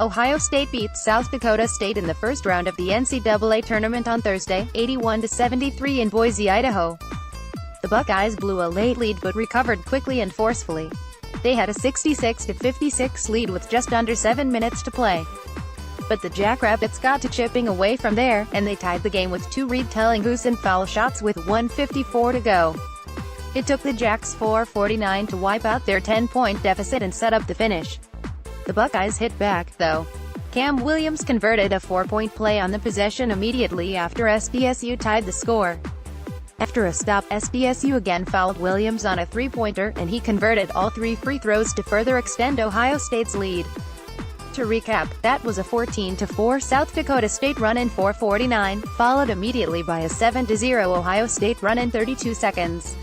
Ohio State beat South Dakota State in the first round of the NCAA tournament on Thursday, 81-73 in Boise, Idaho. The Buckeyes blew a late lead but recovered quickly and forcefully. They had a 66-56 lead with just under 7 minutes to play. But the Jackrabbits got to chipping away from there, and they tied the game with two Reed Tellinghausen foul shots with 1:54 to go. It took the Jacks 4:49 to wipe out their 10-point deficit and set up the finish. The Buckeyes hit back, though. Cam Williams converted a 4-point play on the possession immediately after SDSU tied the score. After a stop, SDSU again fouled Williams on a three-pointer, and he converted all 3 free throws to further extend Ohio State's lead. To recap, that was a 14-4 South Dakota State run in 4:49, followed immediately by a 7-0 Ohio State run in 32 seconds.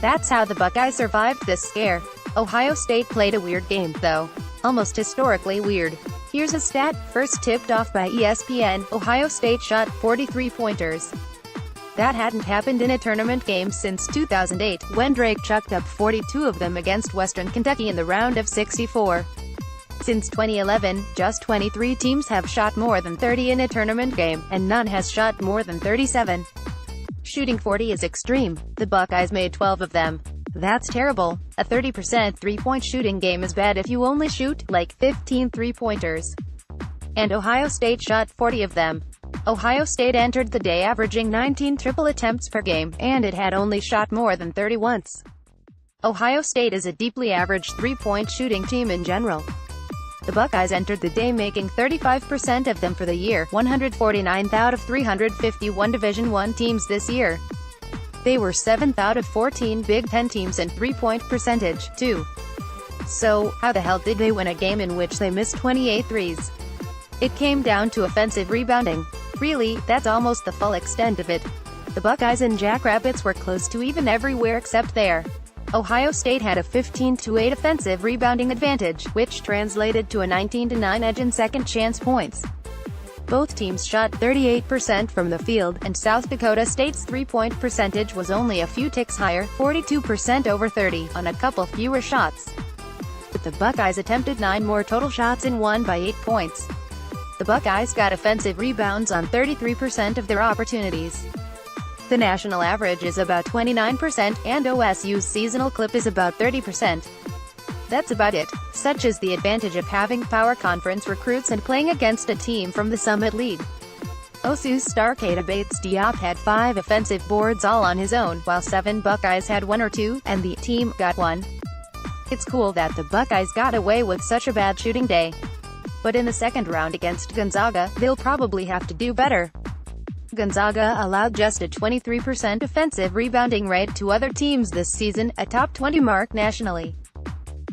That's how the Buckeyes survived this scare. Ohio State played a weird game, though. Almost historically weird. Here's a stat, first tipped off by ESPN, Ohio State shot 43 pointers. That hadn't happened in a tournament game since 2008, when Drake chucked up 42 of them against Western Kentucky in the round of 64. Since 2011, just 23 teams have shot more than 30 in a tournament game, and none has shot more than 37. Shooting 40 is extreme. The Buckeyes made 12 of them. That's terrible. A 30% three-point shooting game is bad if you only shoot, like, 15 three-pointers. And Ohio State shot 40 of them. Ohio State entered the day averaging 19 triple attempts per game, and it had only shot more than 30 once. Ohio State is a deeply average three-point shooting team in general. The Buckeyes entered the day making 35% of them for the year, 149th out of 351 Division I teams this year. They were 7th out of 14 Big Ten teams in three-point percentage, too. So, how the hell did they win a game in which they missed 28 threes? It came down to offensive rebounding. Really, that's almost the full extent of it. The Buckeyes and Jackrabbits were close to even everywhere except there. Ohio State had a 15-8 offensive rebounding advantage, which translated to a 19-9 edge in second-chance points. Both teams shot 38% from the field, and South Dakota State's three-point percentage was only a few ticks higher, 42% over 30, on a couple fewer shots. But the Buckeyes attempted 9 more total shots and won by 8 points. The Buckeyes got offensive rebounds on 33% of their opportunities. The national average is about 29%, and OSU's seasonal clip is about 30%. That's about it. Such is the advantage of having power conference recruits and playing against a team from the Summit League. OSU's star Keita Bates-Diop had 5 offensive boards all on his own, while 7 Buckeyes had 1 or 2, and the team got 1. It's cool that the Buckeyes got away with such a bad shooting day. But in the second round against Gonzaga, they'll probably have to do better. Gonzaga allowed just a 23% offensive rebounding rate to other teams this season, a top 20 mark nationally.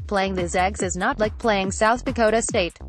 Playing the Zags is not like playing South Dakota State.